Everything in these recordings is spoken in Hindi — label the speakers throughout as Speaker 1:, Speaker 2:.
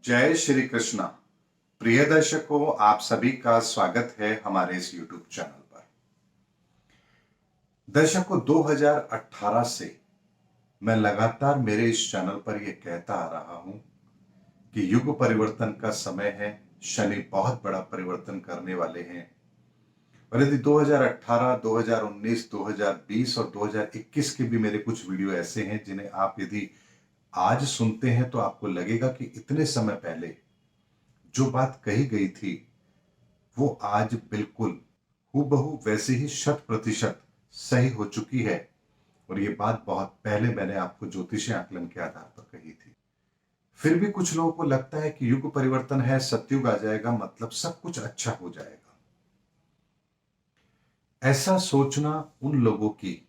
Speaker 1: जय श्री कृष्णा। प्रिय दर्शकों, आप सभी का स्वागत है हमारे इस YouTube चैनल पर। दर्शकों, 2018 से मैं लगातार मेरे इस चैनल पर यह कहता आ रहा हूं कि युग परिवर्तन का समय है। शनि बहुत बड़ा परिवर्तन करने वाले हैं और यदि 2018, 2019, 2020 और 2021 के भी मेरे कुछ वीडियो ऐसे हैं जिन्हें आप यदि आज सुनते हैं तो आपको लगेगा कि इतने समय पहले जो बात कही गई थी वो आज बिल्कुल हूबहू वैसे ही 100% सही हो चुकी है। और ये बात बहुत पहले मैंने आपको ज्योतिषीय आकलन के आधार पर कही थी। फिर भी कुछ लोगों को लगता है कि युग परिवर्तन है, सतयुग आ जाएगा, मतलब सब कुछ अच्छा हो जाएगा। ऐसा सोचना उन लोगों की,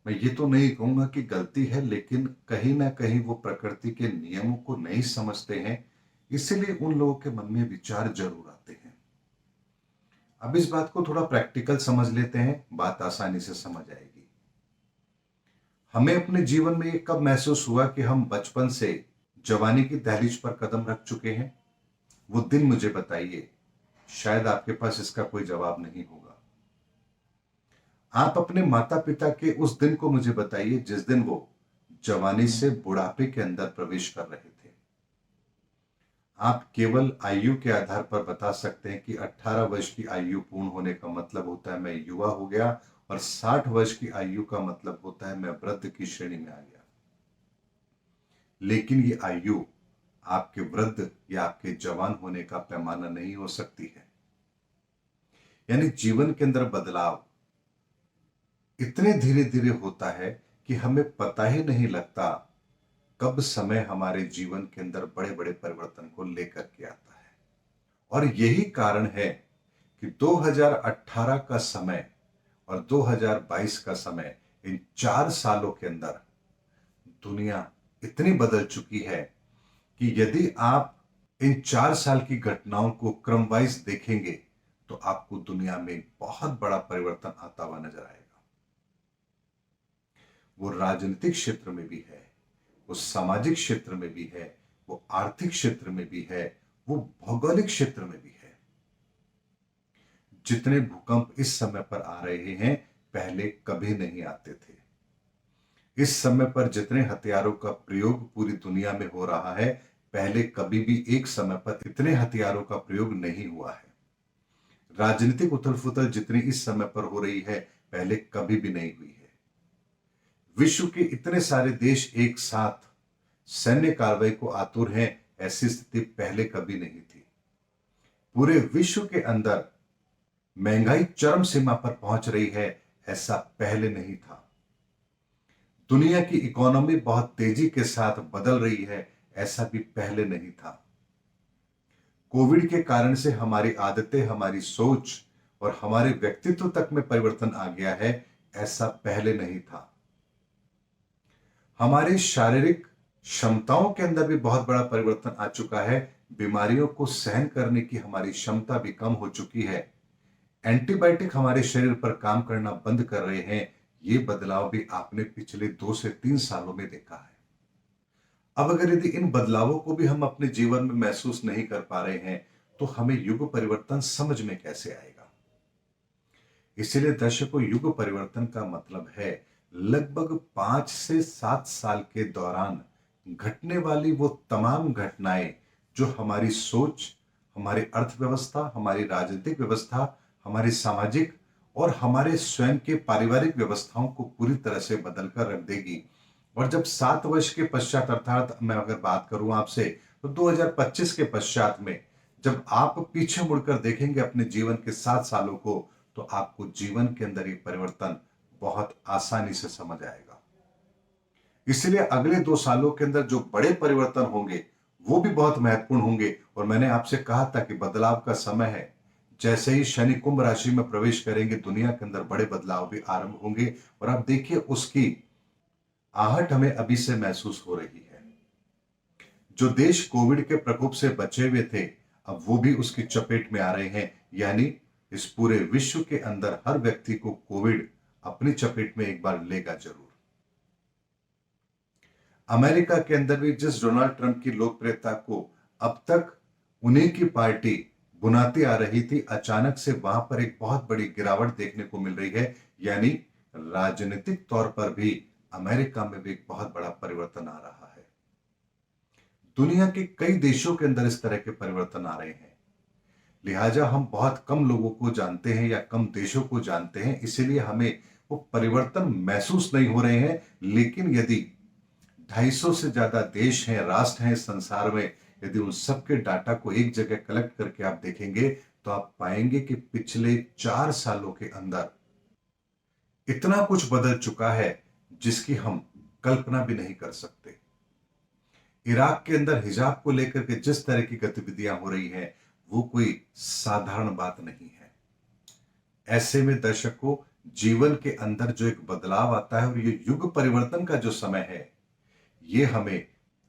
Speaker 1: मैं ये तो नहीं कहूंगा कि गलती है, लेकिन कहीं ना कहीं वो प्रकृति के नियमों को नहीं समझते हैं, इसीलिए उन लोगों के मन में विचार जरूर आते हैं। अब इस बात को थोड़ा प्रैक्टिकल समझ लेते हैं, बात आसानी से समझ आएगी। हमें अपने जीवन में ये कब महसूस हुआ कि हम बचपन से जवानी की दहलीज पर कदम रख चुके हैं? वो दिन मुझे बताइए। शायद आपके पास इसका कोई जवाब नहीं होगा। आप अपने माता पिता के उस दिन को मुझे बताइए जिस दिन वो जवानी से बुढ़ापे के अंदर प्रवेश कर रहे थे। आप केवल आयु के आधार पर बता सकते हैं कि 18 वर्ष की आयु पूर्ण होने का मतलब होता है मैं युवा हो गया, और 60 वर्ष की आयु का मतलब होता है मैं वृद्ध की श्रेणी में आ गया। लेकिन ये आयु आपके वृद्ध या आपके जवान होने का पैमाना नहीं हो सकती है। यानी जीवन के अंदर बदलाव इतने धीरे धीरे होता है कि हमें पता ही नहीं लगता कब समय हमारे जीवन के अंदर बड़े बड़े परिवर्तन को लेकर के आता है। और यही कारण है कि 2018 का समय और 2022 का समय, इन 4 सालों के अंदर दुनिया इतनी बदल चुकी है कि यदि आप इन 4 साल की घटनाओं को क्रमवाइज देखेंगे तो आपको दुनिया में बहुत बड़ा परिवर्तन आता हुआ नजर आएगा। वो राजनीतिक क्षेत्र में भी है, वो सामाजिक क्षेत्र में भी है, वो आर्थिक क्षेत्र में भी है, वो भौगोलिक क्षेत्र में भी है। जितने भूकंप इस समय पर आ रहे हैं पहले कभी नहीं आते थे। इस समय पर जितने हथियारों का प्रयोग पूरी दुनिया में हो रहा है पहले कभी भी एक समय पर इतने हथियारों का प्रयोग नहीं हुआ है। राजनीतिक उथल पुथल जितनी इस समय पर हो रही है पहले कभी भी नहीं हुई है। विश्व के इतने सारे देश एक साथ सैन्य कार्रवाई को आतुर हैं, ऐसी स्थिति पहले कभी नहीं थी। पूरे विश्व के अंदर महंगाई चरम सीमा पर पहुंच रही है, ऐसा पहले नहीं था। दुनिया की इकोनॉमी बहुत तेजी के साथ बदल रही है, ऐसा भी पहले नहीं था। कोविड के कारण से हमारी आदतें, हमारी सोच और हमारे व्यक्तित्व तक में परिवर्तन आ गया है, ऐसा पहले नहीं था। हमारी शारीरिक क्षमताओं के अंदर भी बहुत बड़ा परिवर्तन आ चुका है। बीमारियों को सहन करने की हमारी क्षमता भी कम हो चुकी है। एंटीबायोटिक हमारे शरीर पर काम करना बंद कर रहे हैं। ये बदलाव भी आपने पिछले 2 से 3 सालों में देखा है। अब अगर यदि इन बदलावों को भी हम अपने जीवन में महसूस नहीं कर पा रहे हैं तो हमें युग परिवर्तन समझ में कैसे आएगा? इसीलिए दर्शकों, युग परिवर्तन का मतलब है लगभग 5 से 7 साल के दौरान घटने वाली वो तमाम घटनाएं जो हमारी सोच, हमारी अर्थव्यवस्था, हमारी राजनीतिक व्यवस्था, हमारी सामाजिक और हमारे स्वयं के पारिवारिक व्यवस्थाओं को पूरी तरह से बदल कर रख देगी। और जब 7 वर्ष के पश्चात, अर्थात मैं अगर बात करूं आपसे, तो 2025 के पश्चात में जब आप पीछे मुड़कर देखेंगे अपने जीवन के 7 सालों को तो आपको जीवन के अंदर ये परिवर्तन बहुत आसानी से समझ आएगा। इसलिए अगले 2 सालों के अंदर जो बड़े परिवर्तन होंगे वो भी बहुत महत्वपूर्ण होंगे। और मैंने आपसे कहा था कि बदलाव का समय है। जैसे ही शनि कुंभ राशि में प्रवेश करेंगे दुनिया के अंदर बड़े बदलाव भी आरंभ होंगे, और आप देखिए उसकी आहट हमें अभी से महसूस हो रही है। जो देश कोविड के प्रकोप से बचे हुए थे अब वो भी उसकी चपेट में आ रहे हैं। यानी इस पूरे विश्व के अंदर हर व्यक्ति को कोविड अपनी चपेट में एक बार लेगा जरूर। अमेरिका के अंदर भी जिस डोनाल्ड ट्रंप की लोकप्रियता को अब तक उन्हीं की पार्टी बुनाती आ रही थी, अचानक से वहां पर एक बहुत बड़ी गिरावट देखने को मिल रही है। यानी राजनीतिक तौर पर भी अमेरिका में भी एक बहुत बड़ा परिवर्तन आ रहा है। दुनिया के कई देशों के अंदर इस तरह के परिवर्तन आ रहे हैं। लिहाजा हम बहुत कम लोगों को जानते हैं या कम देशों को जानते हैं, इसीलिए हमें वो परिवर्तन महसूस नहीं हो रहे हैं। लेकिन यदि 250 से ज्यादा देश हैं, राष्ट्र हैं संसार में, यदि उन सबके डाटा को एक जगह कलेक्ट करके आप देखेंगे तो आप पाएंगे कि पिछले 4 सालों के अंदर इतना कुछ बदल चुका है जिसकी हम कल्पना भी नहीं कर सकते। इराक के अंदर हिजाब को लेकर के जिस तरह की गतिविधियां हो रही हैं, वो कोई साधारण बात नहीं है। ऐसे में दर्शकों, जीवन के अंदर जो एक बदलाव आता है और ये युग परिवर्तन का जो समय है, ये हमें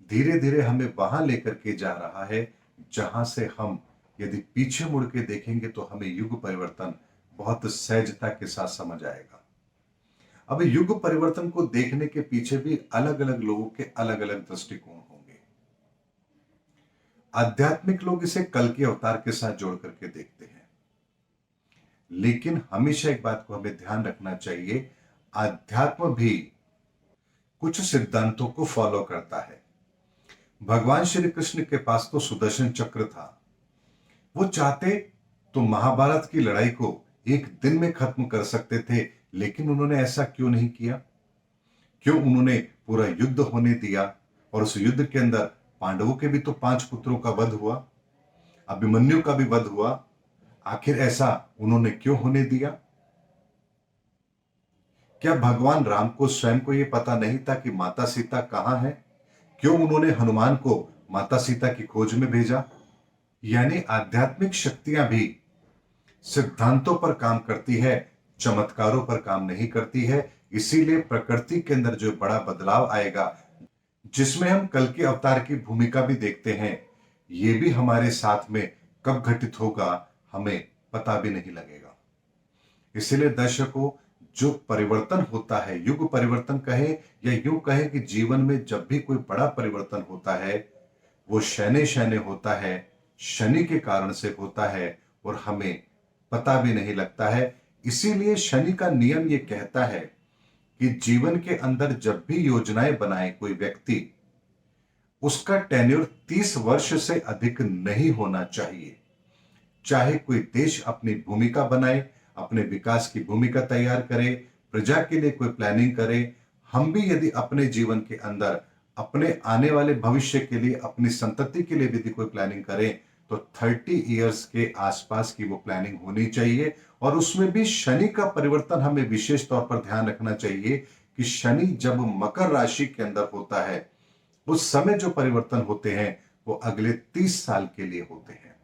Speaker 1: धीरे धीरे हमें वहां लेकर के जा रहा है जहां से हम यदि पीछे मुड़ के देखेंगे तो हमें युग परिवर्तन बहुत सहजता के साथ समझ आएगा। अब युग परिवर्तन को देखने के पीछे भी अलग अलग लोगों के अलग अलग दृष्टिकोण होंगे। आध्यात्मिक लोग इसे कल के अवतार के साथ जोड़ करके देखते हैं, लेकिन हमेशा एक बात को हमें ध्यान रखना चाहिए, आध्यात्म भी कुछ सिद्धांतों को फॉलो करता है। भगवान श्री कृष्ण के पास तो सुदर्शन चक्र था, वो चाहते तो महाभारत की लड़ाई को एक दिन में खत्म कर सकते थे, लेकिन उन्होंने ऐसा क्यों नहीं किया? क्यों उन्होंने पूरा युद्ध होने दिया? और उस युद्ध के अंदर पांडवों के भी तो 5 पुत्रों का वध हुआ, अभिमन्यु का भी वध हुआ। आखिर ऐसा उन्होंने क्यों होने दिया? क्या भगवान राम को स्वयं को यह पता नहीं था कि माता सीता कहां है? क्यों उन्होंने हनुमान को माता सीता की खोज में भेजा? यानी आध्यात्मिक शक्तियां भी सिद्धांतों पर काम करती है, चमत्कारों पर काम नहीं करती है। इसीलिए प्रकृति के अंदर जो बड़ा बदलाव आएगा, जिसमें हम कल के अवतार की भूमिका भी देखते हैं, ये भी हमारे साथ में कब घटित होगा हमें पता भी नहीं लगेगा। इसीलिए दर्शकों, जो परिवर्तन होता है, युग परिवर्तन कहें या यूं कहें कि जीवन में जब भी कोई बड़ा परिवर्तन होता है, वो शैने शैने होता है, शनि के कारण से होता है और हमें पता भी नहीं लगता है। इसीलिए शनि का नियम ये कहता है कि जीवन के अंदर जब भी योजनाएं बनाए कोई व्यक्ति, उसका टेन्योर 30 वर्ष से अधिक नहीं होना चाहिए। चाहे कोई देश अपनी भूमिका बनाए, अपने विकास की भूमिका तैयार करे, प्रजा के लिए कोई प्लानिंग करे, हम भी यदि अपने जीवन के अंदर अपने आने वाले भविष्य के लिए, अपनी संतति के लिए यदि कोई प्लानिंग करें तो 30 इयर्स के आसपास की वो प्लानिंग होनी चाहिए। और उसमें भी शनि का परिवर्तन हमें विशेष तौर पर ध्यान रखना चाहिए कि शनि जब मकर राशि के अंदर होता है, उस समय जो परिवर्तन होते हैं वो अगले 30 साल के लिए होते हैं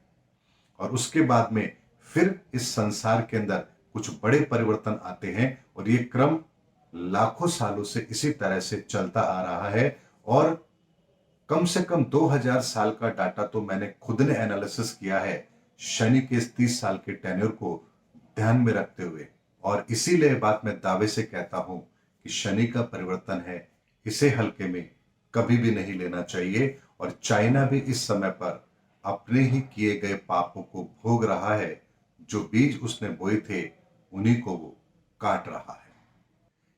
Speaker 1: और उसके बाद में फिर इस संसार के अंदर कुछ बड़े परिवर्तन आते हैं और ये क्रम लाखों सालों से इसी तरह से चलता आ रहा है। और कम से कम 2000 साल का डाटा तो मैंने खुद ने एनालिसिस किया है शनि के इस 30 साल के टेन्योर को ध्यान में रखते हुए, और इसीलिए बात मैं दावे से कहता हूं कि शनि का परिवर्तन है, इसे हल्के में कभी भी नहीं लेना चाहिए। और चाइना भी इस समय पर अपने ही किए गए पापों को भोग रहा है, जो बीज उसने बोए थे उन्हीं को वो काट रहा है।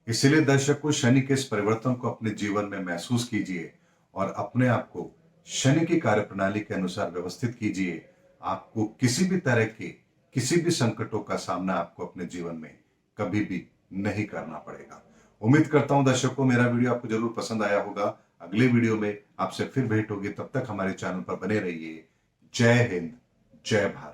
Speaker 1: इसलिए दर्शकों, शनि के इस परिवर्तन को अपने जीवन में महसूस कीजिए और अपने आप को शनि की कार्यप्रणाली के अनुसार व्यवस्थित कीजिए। आपको किसी भी तरह के किसी भी संकटों का सामना आपको अपने जीवन में कभी भी नहीं करना पड़ेगा। उम्मीद करता हूं दर्शकों, मेरा वीडियो आपको जरूर पसंद आया होगा। अगले वीडियो में आपसे फिर भेंट होगी, तब तक हमारे चैनल पर बने रहिए। जय हिंद, जय भारत।